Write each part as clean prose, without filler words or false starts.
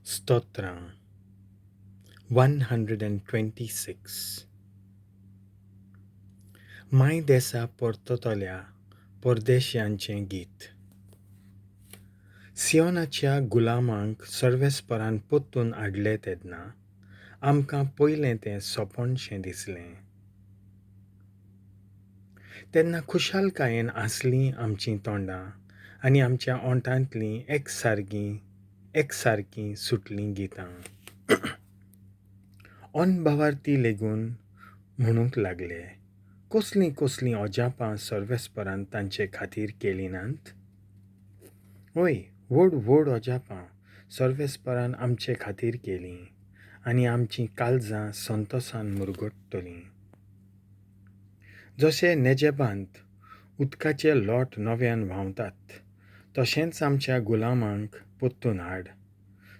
Stotram 126 Mai-desa portotolea porदेशियांचें गीत Sionachea gulamank Sorvesporan portun adle Tedna amkam poilem तें sopon-xem दिसलें. तेन्ना khuxalkaien आसलीं आमचीं तोंडां आनी आमच्या ओंठांतलीं एकसारकीं सुटलीं गितां. भावार्थी लेगून म्हणूंक लागले, कसलीं अजापां सर्वेस्परान तांचे खातीर केलीं नात? होय, व्होड अजापां सर्वेस्परान आमचे खातीर केलीं आनी आमचीं काळजां संतोशान मुरगोडटलीं. जशे नेजेबांत उदकाचे लोट नव्यान व्हांवतात, तशेंच आमच्या गुलामांक पोत्तून हाड,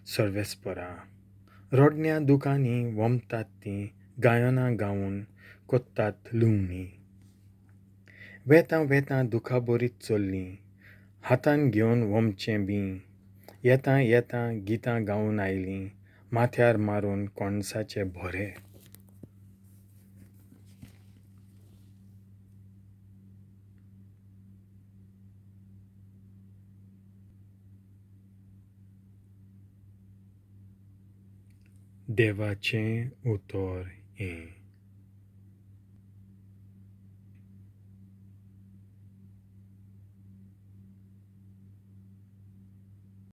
सर्वेस्परा. रोडण्या-दुखांनी वमतात तीं गायनां गावून कोत्तात लुंवणी. वेतां दुखा बोरीत चोल्लीं, हातान घेवन वमचें बी. येतां गितां गावून आयलीं, माथ्यार मारून कोणसाचे भोरे. देवाचें उतर हें